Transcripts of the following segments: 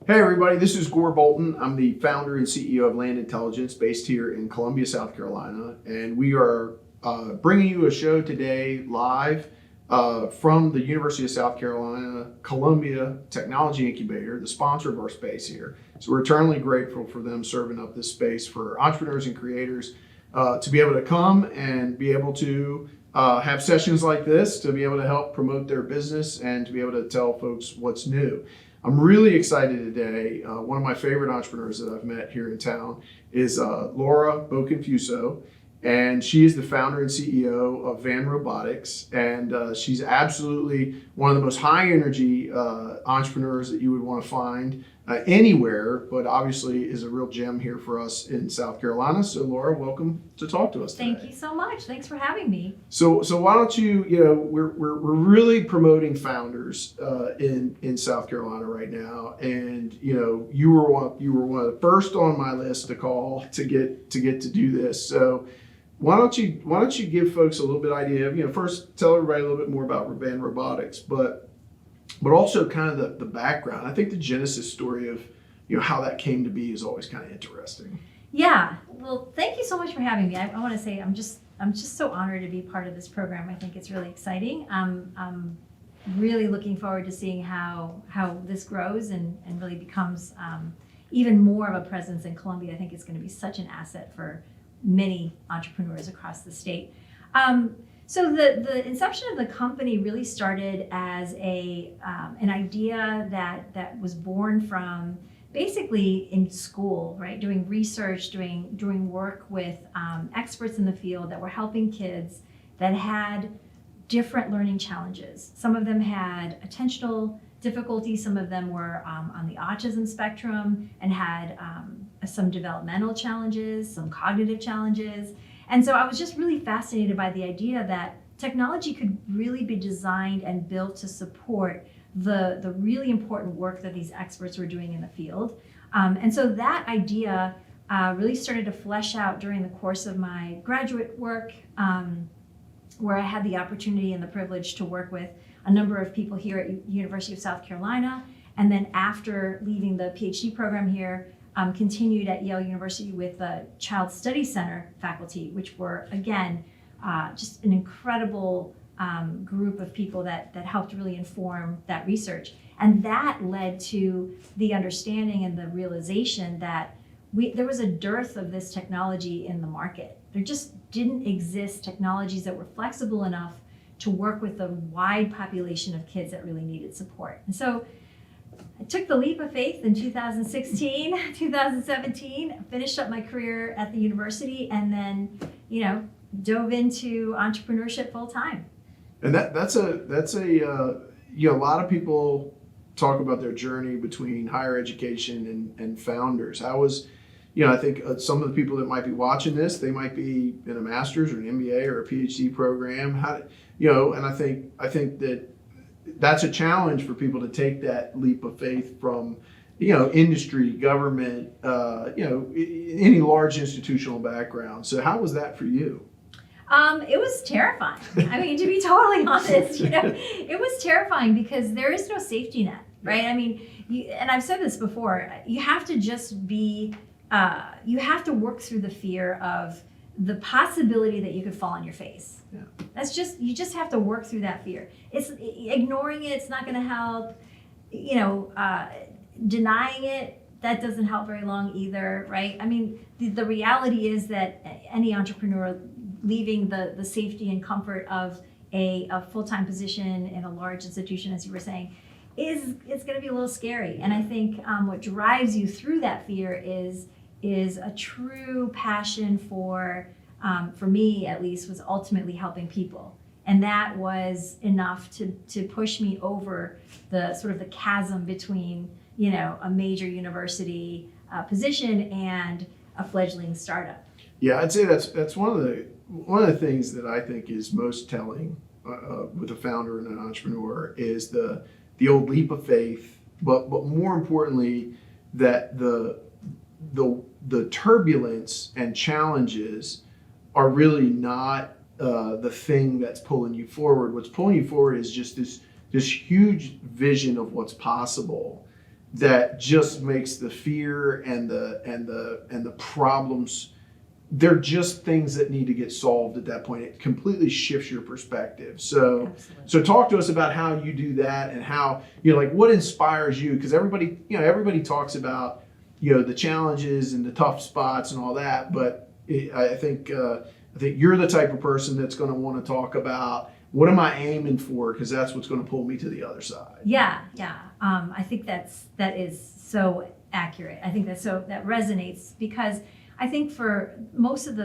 Hey everybody, this is Gore Bolton. I'm the founder and CEO of Land Intelligence based here in Columbia, South Carolina. And we are bringing you a show today live from the University of South Carolina Columbia Technology Incubator, the sponsor of our space here. So we're eternally grateful for them serving up this space for entrepreneurs and creators to be able to come and be able to have sessions like this, to be able to help promote their business and to be able to tell folks what's new. I'm really excited today. One of my favorite entrepreneurs that I've met here in town is Laura Boccanfuso, and she is the founder and CEO of Van Robotics, and she's absolutely one of the most high energy entrepreneurs that you would want to find anywhere, but obviously is a real gem here for us in South Carolina. So Laura, welcome to talk to us today. Thank you so much. Thanks for having me. So why don't you, we're really promoting founders in South Carolina right now, and you were one of the first on my list to call to get to do this. So why don't you give folks a little bit idea of, first tell everybody a little bit more about Van Robotics, but also kind of the background. I think the genesis story of how that came to be is always kind of interesting. Yeah. Well, thank you so much for having me. I want to say I'm just so honored to be part of this program. I think it's really exciting. I'm really looking forward to seeing how this grows and really becomes even more of a presence in Columbia. I think it's going to be such an asset for many entrepreneurs across the state. So the inception of the company really started as an idea that was born from basically in school, right? Doing research, doing work with experts in the field that were helping kids that had different learning challenges. Some of them had attentional difficulties, some of them were on the autism spectrum and had some developmental challenges, some cognitive challenges. And so I was just really fascinated by the idea that technology could really be designed and built to support the really important work that these experts were doing in the field. And so that idea really started to flesh out during the course of my graduate work, where I had the opportunity and the privilege to work with a number of people here at University of South Carolina. And then after leaving the PhD program here, continued at Yale University with the Child Study Center faculty, which were, again, just an incredible group of people that helped really inform that research. And that led to the understanding and the realization that there was a dearth of this technology in the market. There just didn't exist technologies that were flexible enough to work with the wide population of kids that really needed support. And so I took the leap of faith in 2016, 2017, finished up my career at the university, and then, dove into entrepreneurship full time. And that's a lot of people talk about their journey between higher education and founders. How was, I think some of the people that might be watching this, they might be in a master's or an MBA or a PhD program. And I think that's a challenge for people to take that leap of faith from, industry, government, any large institutional background. So how was that for you? It was terrifying. I mean, to be totally honest, it was terrifying because there is no safety net, right? I mean, and I've said this before, you have to just be, you have to work through the fear of the possibility that you could fall on your face. Yeah. You just have to work through that fear. It's ignoring it, it's not going to help. Denying it, that doesn't help very long either, right? I mean, the reality is that any entrepreneur leaving the safety and comfort of a full-time position in a large institution, as you were saying, it's going to be a little scary. And I think what drives you through that fear is a true passion for me at least, was ultimately helping people. And that was enough to push me over the sort of the chasm between, a major university position and a fledgling startup. Yeah, I'd say that's one of the things that I think is most telling with a founder and an entrepreneur is the old leap of faith, but more importantly, that the turbulence and challenges are really not the thing that's pulling you forward. What's pulling you forward is just this huge vision of what's possible. that just makes the fear and the problems, they're just things that need to get solved at that point. It completely shifts your perspective. So Absolutely. so talk to us about how you do that, and how, like, what inspires you, because everybody talks about, the challenges and the tough spots and all that, but I think you're the type of person that's going to want to talk about, what am I aiming for, because that's what's going to pull me to the other side. Yeah. I think that is so accurate. I think that resonates, because I think for most of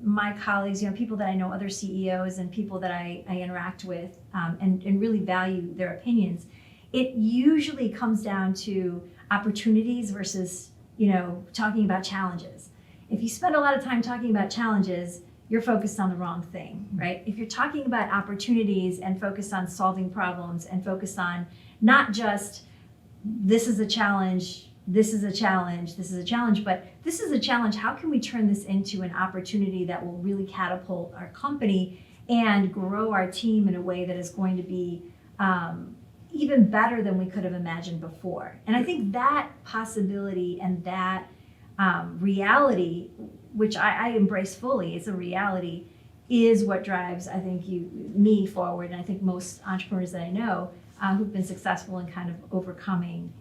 my colleagues, people that I know, other CEOs and people that I interact with, and really value their opinions, it usually comes down to opportunities versus, talking about challenges. If you spend a lot of time talking about challenges, you're focused on the wrong thing, right? If you're talking about opportunities and focused on solving problems and focused on not just, this is a challenge, this is a challenge, this is a challenge, but this is a challenge, how can we turn this into an opportunity that will really catapult our company and grow our team in a way that is going to be even better than we could have imagined before? And I think that possibility and that reality, which I embrace fully, it's a reality, is what drives, I think, me forward. And I think most entrepreneurs that I know who've been successful in kind of overcoming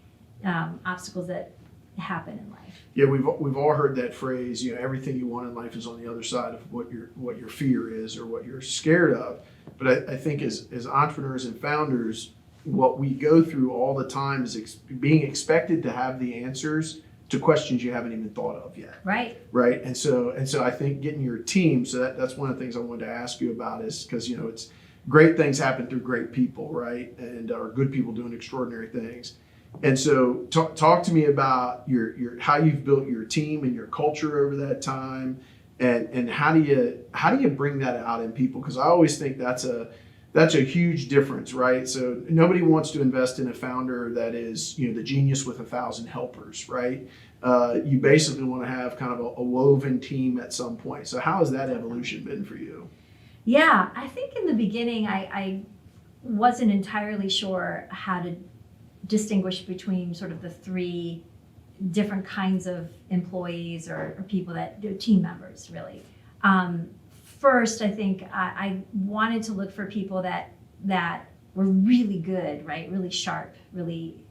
obstacles that happen in life. Yeah, we've all heard that phrase. Everything you want in life is on the other side of what your fear is or what you're scared of. But I think as entrepreneurs and founders, what we go through all the time is being expected to have the answers to questions you haven't even thought of yet. Right. And so I think getting your team. So that's one of the things I wanted to ask you about, is because it's great things happen through great people, right? And are good people doing extraordinary things. And so talk to me about your how you've built your team and your culture over that time, and how do you bring that out in people? Because I always think that's a huge difference, right? So nobody wants to invest in a founder that is the genius with 1,000 helpers, right? You basically want to have kind of a woven team at some point. So how has that evolution been for you? Yeah, I think in the beginning I wasn't entirely sure how to distinguish between sort of the three different kinds of employees or people team members, really. First, I think I wanted to look for people that were really good, right? Really sharp, really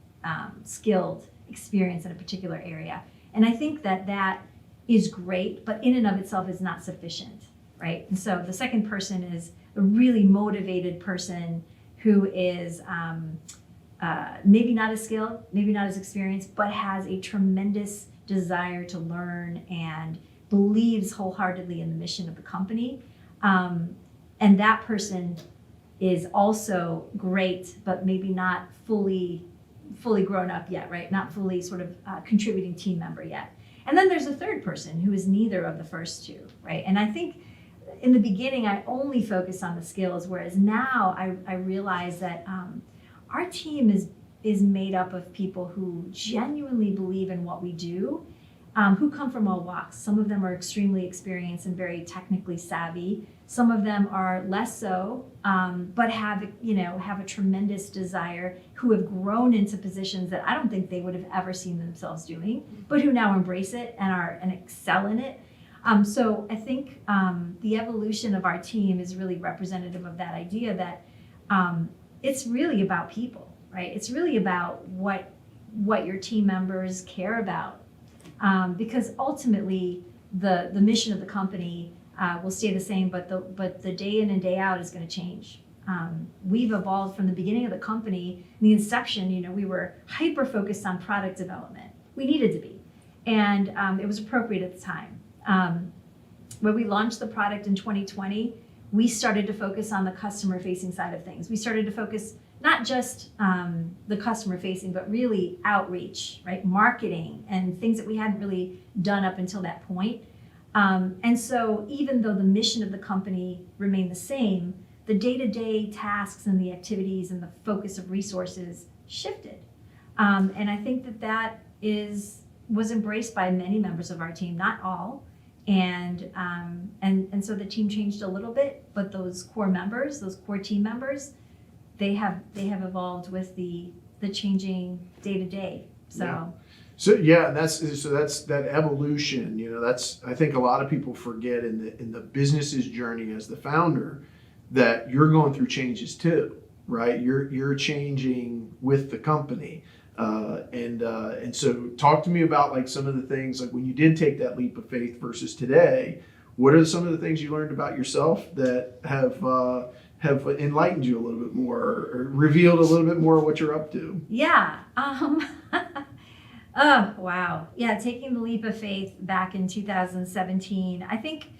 skilled, experienced in a particular area. And I think that is great, but in and of itself is not sufficient, right? And so the second person is a really motivated person who is maybe not as skilled, maybe not as experienced, but has a tremendous desire to learn and believes wholeheartedly in the mission of the company. And that person is also great, but maybe not fully grown up yet, right? Not fully sort of contributing team member yet. And then there's a third person who is neither of the first two, right? And I think in the beginning, I only focused on the skills, whereas now I realize that our team is made up of people who genuinely believe in what we do, who come from all walks. Some of them are extremely experienced and very technically savvy. Some of them are less so, but have a tremendous desire, who have grown into positions that I don't think they would have ever seen themselves doing, but who now embrace it and excel in it. So I think the evolution of our team is really representative of that idea that it's really about people, right? It's really about what your team members care about. Because ultimately the mission of the company will stay the same, but the day in and day out is going to change. We've evolved from the beginning of the company, the inception. We were hyper focused on product development. We needed to be, and it was appropriate at the time. When we launched the product in 2020, we started to focus on the customer facing side of things. We started to focus not just the customer facing, but really outreach, right? Marketing and things that we hadn't really done up until that point. And so even though the mission of the company remained the same, the day-to-day tasks and the activities and the focus of resources shifted. And I think that was embraced by many members of our team, not all. And so the team changed a little bit, but those core team members, they have evolved with the changing day-to-day So. Yeah. So yeah, that's that evolution. That's, I think a lot of people forget in the business's journey as the founder that you're going through changes too, right? You're changing with the company, and so talk to me about like some of the things like when you did take that leap of faith versus today. What are some of the things you learned about yourself that have enlightened you a little bit more or revealed a little bit more of what you're up to? Yeah. Oh, wow. Yeah, taking the leap of faith back in 2017. I think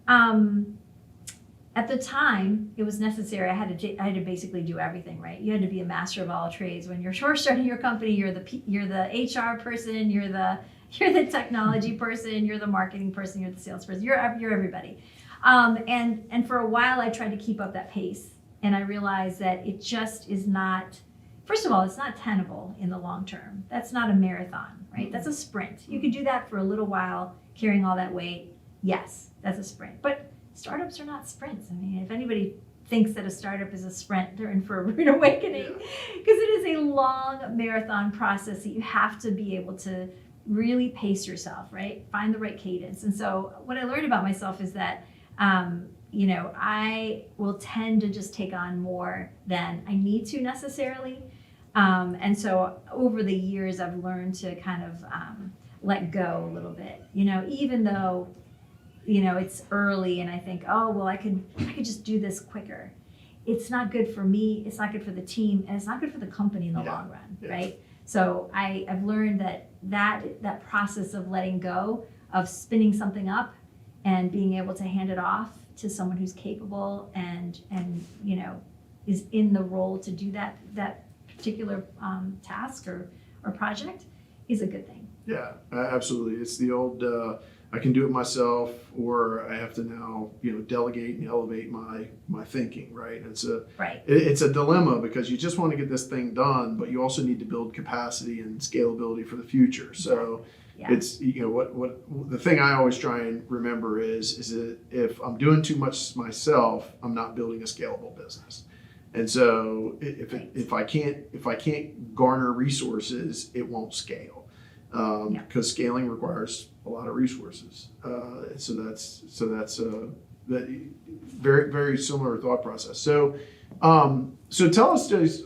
at the time it was necessary. I had to basically do everything, right? You had to be a master of all trades. When you're first starting your company, you're the HR person, you're the technology person, you're the marketing person, you're the salesperson, you're everybody. And for a while I tried to keep up that pace, and I realized that it just is not. First of all, it's not tenable in the long term. That's not a marathon, right? That's a sprint. You could do that for a little while, carrying all that weight. Yes, that's a sprint. But startups are not sprints. I mean, if anybody thinks that a startup is a sprint, they're in for a rude awakening, because it is a long marathon process that you have to be able to really pace yourself, right? Find the right cadence. And so what I learned about myself is that I will tend to just take on more than I need to necessarily. And so over the years, I've learned to kind of let go a little bit, even though, it's early and I think, oh, well, I could just do this quicker. It's not good for me. It's not good for the team, and it's not good for the company in the long run, right? So I've learned that process of letting go, of spinning something up and being able to hand it off to someone who's capable and is in the role to do that particular task or project is a good thing. Yeah, absolutely. It's the old I can do it myself, or I have to now delegate and elevate my thinking, right? It's a dilemma because you just want to get this thing done, but you also need to build capacity and scalability for the future. So it's what the thing I always try and remember is that if I'm doing too much myself, I'm not building a scalable business. And so if I can't garner resources, it won't scale, because scaling requires a lot of resources. So that's that very, very similar thought process. So tell us just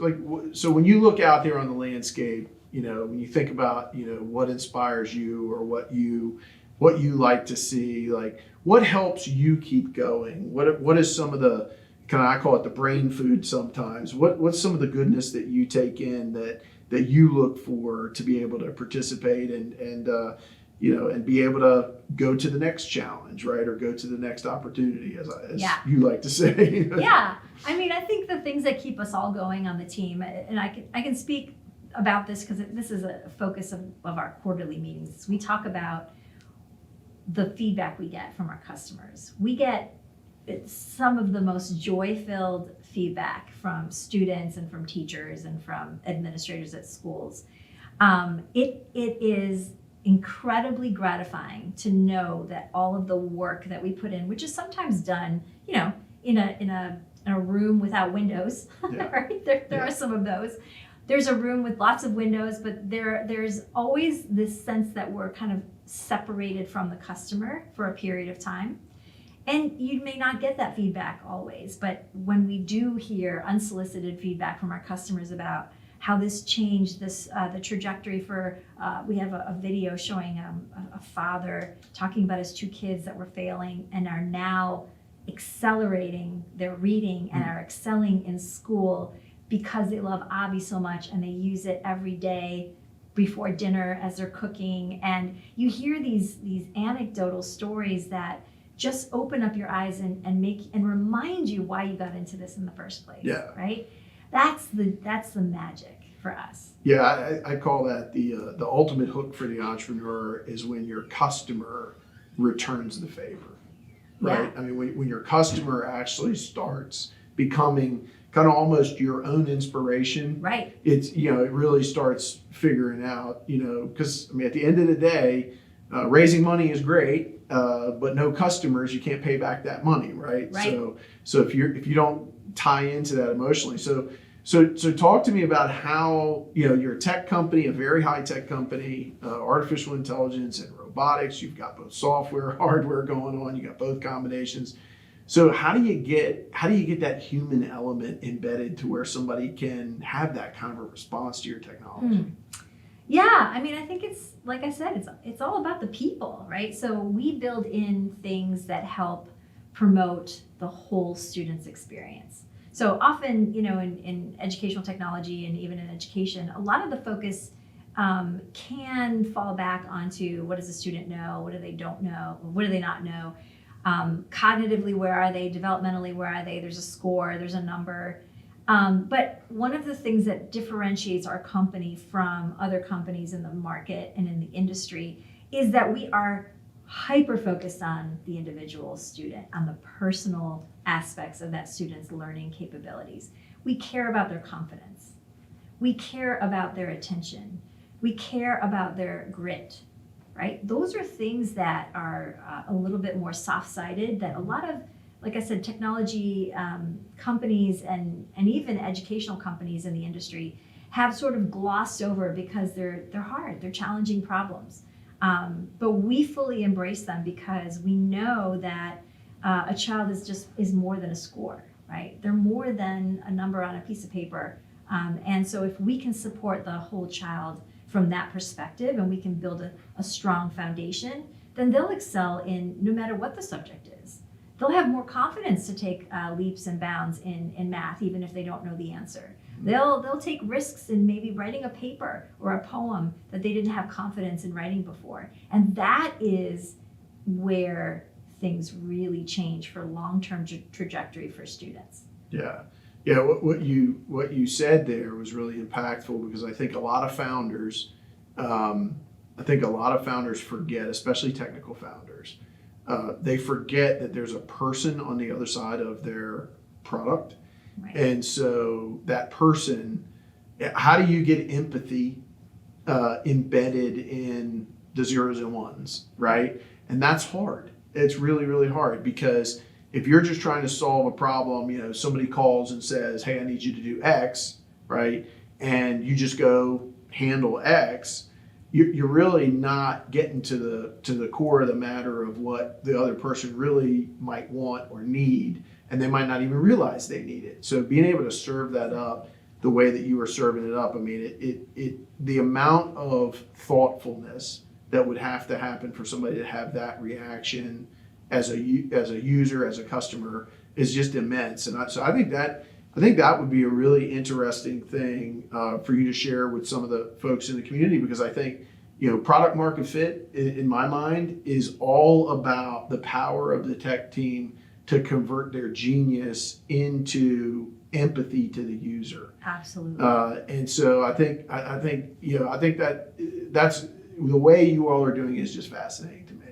so when you look out there on the landscape, when you think about what inspires you or what you like to see, like what helps you keep going? What is some of the I call it the brain food sometimes. What's some of the goodness that you take in that you look for to be able to participate and be able to go to the next challenge, right? Or go to the next opportunity, as you like to say. Yeah. I mean, I think the things that keep us all going on the team, and I can speak about this because this is a focus of our quarterly meetings. We talk about the feedback we get from our customers. We get some of the most joy-filled feedback from students and from teachers and from administrators at schools. It is incredibly gratifying to know that all of the work that we put in, which is sometimes done, in a room without windows, right? There are some of those. There's a room with lots of windows, but there's always this sense that we're kind of separated from the customer for a period of time. And you may not get that feedback always, but when we do hear unsolicited feedback from our customers about how this changed the trajectory for, we have a video showing a father talking about his two kids that were failing and are now accelerating their reading and are excelling in school because they love Avi so much and they use it every day before dinner as they're cooking. And you hear these anecdotal stories that just open up your eyes and remind you why you got into this in the first place. Yeah. Right? That's the magic for us. Yeah, I call that the ultimate hook for the entrepreneur is when your customer returns the favor. Right? Yeah. I mean, when your customer actually starts becoming kind of almost your own inspiration. Right. It's it really starts figuring out, because I mean at the end of the day, raising money is great, but no customers, you can't pay back that money, right? Right. So if you don't tie into that emotionally, so So talk to me about how, you're a tech company, a very high tech company, artificial intelligence and robotics. You've got both software, hardware going on. You got both combinations. So how do you get that human element embedded to where somebody can have that kind of a response to your technology? Yeah, I mean, I think it's like I said, it's all about the people, right? So we build in things that help promote the whole student's experience. So often, in educational technology and even in education, a lot of the focus can fall back onto what does the student know, what do they don't know, what do they not know, cognitively, where are they, developmentally, where are they, there's a score, there's a number. But one of the things that differentiates our company from other companies in the market and in the industry is that we are hyper focused on the individual student, on the personal aspects of that student's learning capabilities. We care about their confidence. We care about their attention. We care about their grit, right? Those are things that are a little bit more soft-sided that a lot of, like I said, technology companies and even educational companies in the industry have sort of glossed over because they're hard, they're challenging problems. But we fully embrace them because we know that a child is more than a score, right? They're more than a number on a piece of paper. And so if we can support the whole child from that perspective and we can build a strong foundation, then they'll excel in no matter what the subject is. They'll have more confidence to take leaps and bounds in math, even if they don't know the answer. They'll take risks in maybe writing a paper or a poem that they didn't have confidence in writing before. And that is where things really change for long-term trajectory for students. Yeah. Yeah, what you said there was really impactful because I think a lot of founders forget, especially technical founders, they forget that there's a person on the other side of their product. Right. And so that person, how do you get empathy embedded in the zeros and ones, right? And that's hard. It's really, really hard because if you're just trying to solve a problem, somebody calls and says, hey, I need you to do X, right? And you just go handle X, you're really not getting to the core of the matter of what the other person really might want or need, and they might not even realize they need it. So being able to serve that up the way that you were serving it up, I mean, the amount of thoughtfulness that would have to happen for somebody to have that reaction as a user, as a customer, is just immense. And so I think that would be a really interesting thing for you to share with some of the folks in the community, because I think, product market fit in my mind is all about the power of the tech team to convert their genius into empathy to the user. Absolutely. And so I think that's the way you all are doing is just fascinating to me.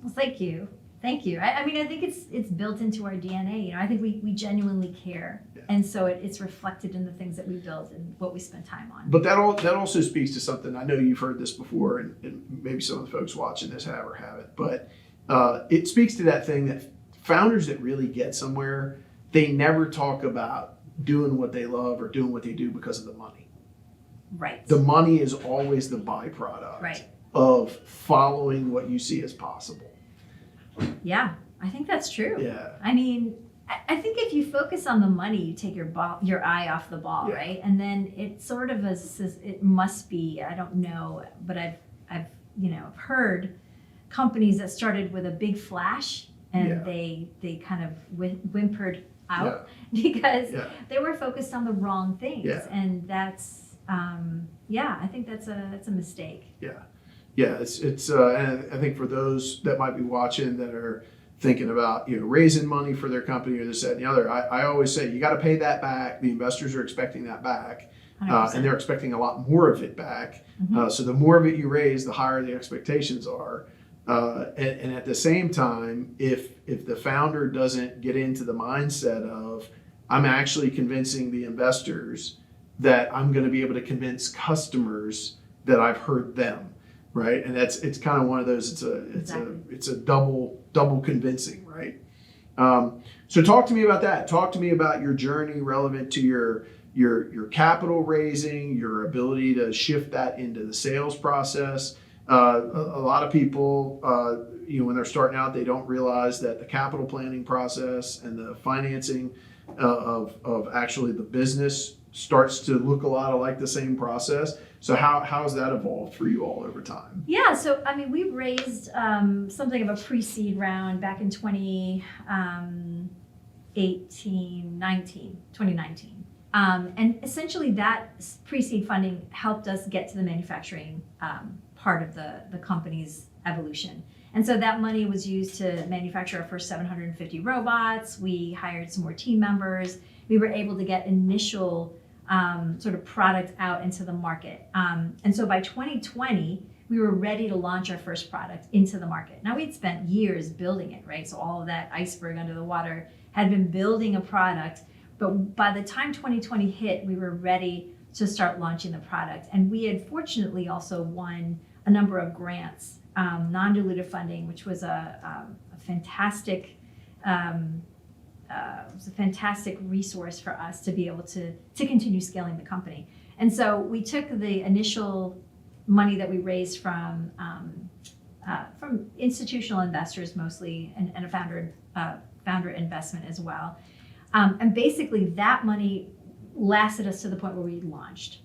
Well, thank you. Thank you. I mean, I think it's built into our DNA. I think we genuinely care. Yeah. And so it's reflected in the things that we build and what we spend time on. But that also speaks to something. I know you've heard this before, and maybe some of the folks watching this have or haven't, but it speaks to that thing that founders that really get somewhere, they never talk about doing what they love or doing what they do because of the money. Right. The money is always the byproduct of following what you see as possible. Yeah, I think that's true. Yeah. I mean, I think if you focus on the money, you take your eye off the ball, right? And then it sort of it must be, I don't know, but I've heard companies that started with a big flash and they kind of whimpered out because they were focused on the wrong things. Yeah. And that's, I think that's a mistake. Yeah. Yeah, it's and I think for those that might be watching that are thinking about raising money for their company or this, that, and the other, I always say you got to pay that back. The investors are expecting that back, and they're expecting a lot more of it back. Mm-hmm. So the more of it you raise, the higher the expectations are. And at the same time, if the founder doesn't get into the mindset of I'm actually convincing the investors that I'm going to be able to convince customers that I've heard them. Right, and it's kind of one of those. It's a double convincing, right? So talk to me about that. Talk to me about your journey relevant to your your capital raising, your ability to shift that into the sales process. A lot of people, when they're starting out, they don't realize that the capital planning process and the financing of actually the business starts to look a lot like the same process. So how has that evolved for you all over time? Yeah, so I mean, we raised something of a pre-seed round back in 2019. And essentially that pre-seed funding helped us get to the manufacturing part of the company's evolution. And so that money was used to manufacture our first 750 robots. We hired some more team members. We were able to get initial sort of product out into the market. And so by 2020, we were ready to launch our first product into the market. Now we'd spent years building it, right? So all of that iceberg under the water had been building a product. But by the time 2020 hit, we were ready to start launching the product. And we had fortunately also won a number of grants, non-dilutive funding, which was a fantastic resource for us to be able to continue scaling the company. And so we took the initial money that we raised from institutional investors mostly, and a founder investment as well. And basically that money lasted us to the point where we launched.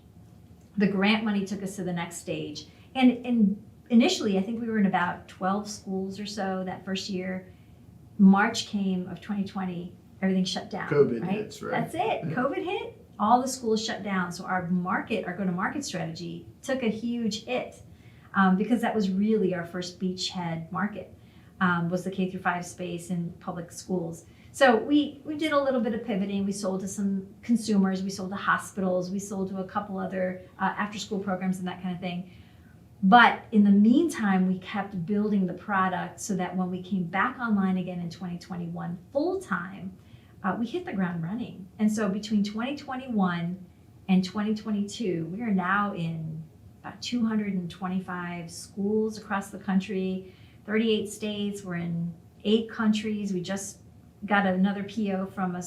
The grant money took us to the next stage. And initially, I think we were in about 12 schools or so that first year. March came of 2020, everything shut down. COVID right? hits, right? That's it. Yeah. COVID hit, all the schools shut down. So our go-to-market strategy took a huge hit because that was really our first beachhead market, was the K through 5 space in public schools. So we did a little bit of pivoting. We sold to some consumers, we sold to hospitals, we sold to a couple other after-school programs and that kind of thing. But in the meantime, we kept building the product so that when we came back online again in 2021 full-time, we hit the ground running. And so between 2021 and 2022, we are now in about 225 schools across the country, 38 states. We're in 8 countries. We just got another PO from a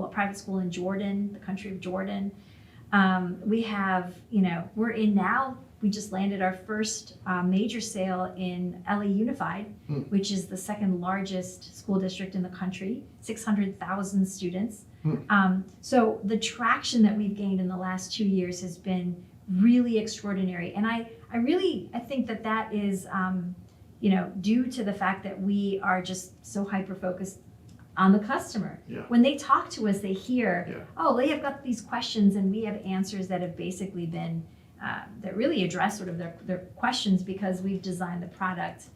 private school in Jordan, the country of Jordan. We have, we're in now. We just landed our first major sale in LA Unified, which is the second largest school district in the country, 600,000 students. So the traction that we've gained in the last 2 years has been really extraordinary. And I think that is, due to the fact that we are just so hyper-focused on the customer. Yeah. When they talk to us, they hear, oh, they have got these questions and we have answers that have basically been that really address sort of their questions, because we've designed the product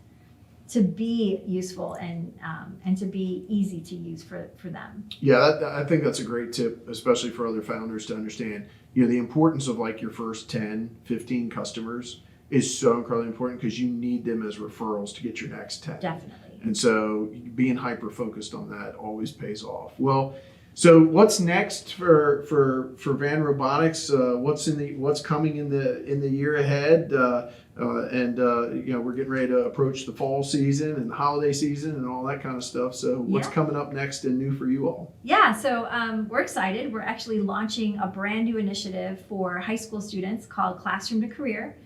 to be useful and to be easy to use for them. Yeah, I think that's a great tip, especially for other founders to understand. The importance of like your first 10, 15 customers is so incredibly important, because you need them as referrals to get your next 10. Definitely. And so being hyper focused on that always pays off. Well, so what's next for Van Robotics? What's coming in the year ahead? We're getting ready to approach the fall season and the holiday season and all that kind of stuff. So what's coming up next and new for you all? Yeah, so we're excited. We're actually launching a brand new initiative for high school students called Classroom to Career.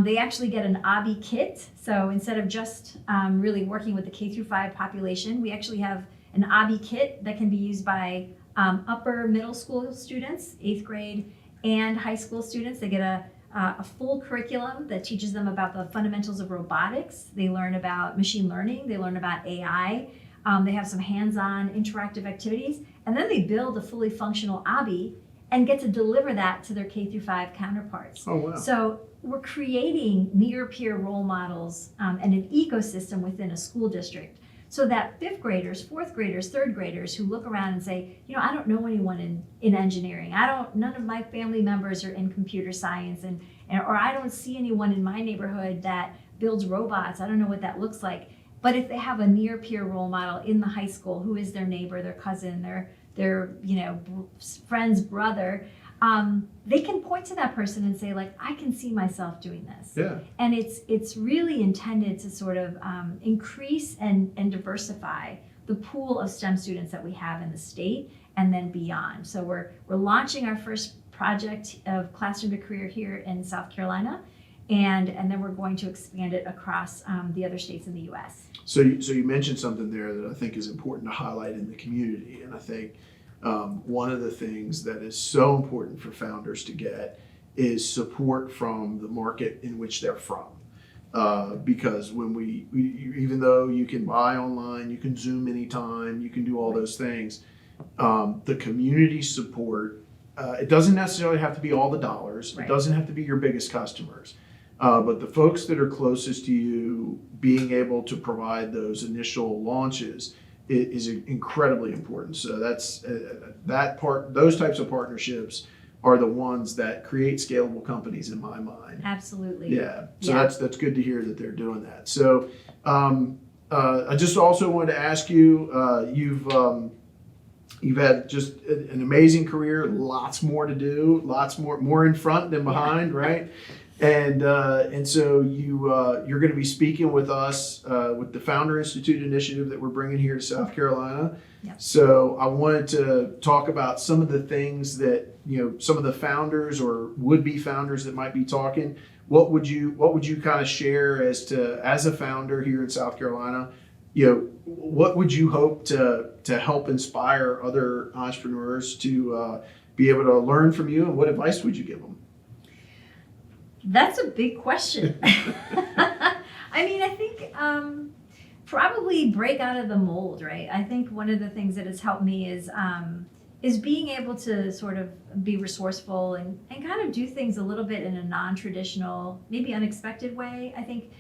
They actually get an OBBY kit. So instead of just really working with the K through 5 population, we actually have an OBBY kit that can be used by upper middle school students, 8th grade, and high school students. They get a full curriculum that teaches them about the fundamentals of robotics. They learn about machine learning. They learn about AI. They have some hands-on interactive activities. And then they build a fully functional OBBY and get to deliver that to their K through 5 counterparts. Oh, wow. So we're creating near-peer role models and an ecosystem within a school district, so that 5th graders, 4th graders, 3rd graders who look around and say, I don't know anyone in engineering. None of my family members are in computer science, or I don't see anyone in my neighborhood that builds robots. I don't know what that looks like. But if they have a near peer role model in the high school who is their neighbor, their cousin, their friend's brother, they can point to that person and say, like, I can see myself doing this. Yeah. And it's really intended to sort of increase and diversify the pool of STEM students that we have in the state, and then beyond. So we're launching our first project of Classroom to Career here in South Carolina, and then we're going to expand it across the other states in the U.S. So you mentioned something there that I think is important to highlight in the community, and I think one of the things that is so important for founders to get is support from the market in which they're from. Because when we even though you can buy online, you can Zoom anytime, you can do all those things, the community support, it doesn't necessarily have to be all the dollars. Right. It doesn't have to be your biggest customers. But the folks that are closest to you, being able to provide those initial launches is incredibly important. So that's that part. Those types of partnerships are the ones that create scalable companies in my mind. Absolutely. Yeah. So Yeah. that's good to hear that they're doing that. So I just also wanted to ask you, you've had just an amazing career, lots more to do, lots more in front than behind, right? And so you're going to be speaking with us with the Founder Institute initiative that we're bringing here to South Carolina. Yep. So I wanted to talk about some of the things that, some of the founders or would-be founders that might be talking. What would you kind of share as a founder here in South Carolina? What would you hope to help inspire other entrepreneurs to be able to learn from you, and what advice would you give them? That's a big question. I mean, I think probably break out of the mold, right? I think one of the things that has helped me is being able to sort of be resourceful and kind of do things a little bit in a non-traditional, maybe unexpected way. I think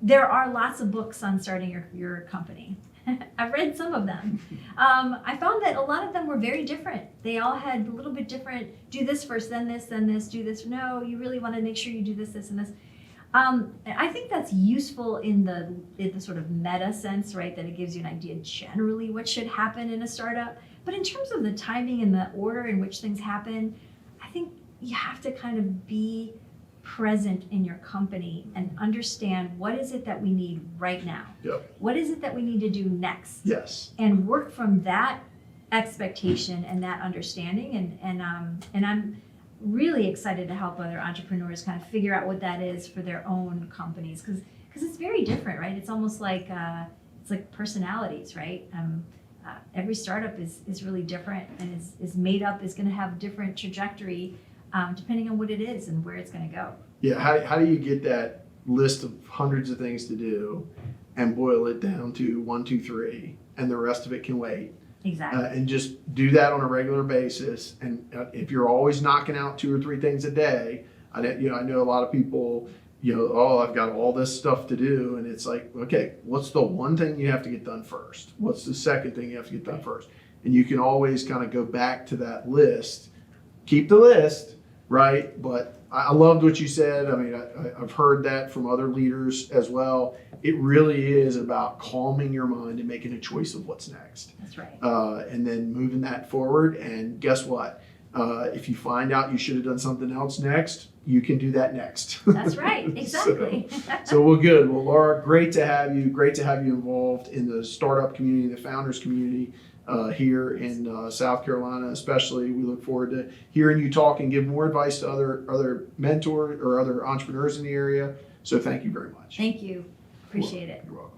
there are lots of books on starting your company. I've read some of them. I found that a lot of them were very different. They all had a little bit different, do this first, then this, do this. No, you really want to make sure you do this, and this. I think that's useful in the sort of meta sense, right? That it gives you an idea generally what should happen in a startup. But in terms of the timing and the order in which things happen, I think you have to kind of be present in your company and understand what is it that we need right now. Yep. What is it that we need to do next? Yes. And work from that expectation and that understanding. And I'm really excited to help other entrepreneurs kind of figure out what that is for their own companies, because it's very different, right? It's almost like it's like personalities, right? Every startup is really different and is going to have a different trajectory depending on what it is and where it's going to go. Yeah. How do you get that list of hundreds of things to do and boil it down to 1, 2, 3, and the rest of it can wait? Exactly. And just do that on a regular basis. And if you're always knocking out 2 or 3 things a day, I know a lot of people, I've got all this stuff to do. And it's like, okay, what's the one thing you have to get done first? What's the second thing you have to get done first? And you can always kind of go back to that list, keep the list, right? But I loved what you said. I mean, I've heard that from other leaders as well. It really is about calming your mind and making a choice of what's next. That's right. And then moving that forward. And guess what? If you find out you should have done something else next, you can do that next. That's right. Exactly. So well, good. Well, Laura, great to have you. Great to have you involved in the startup community, the founders community here in South Carolina, especially. We look forward to hearing you talk and give more advice to other mentors or other entrepreneurs in the area. So thank you very much. Thank you. Appreciate it. You're welcome.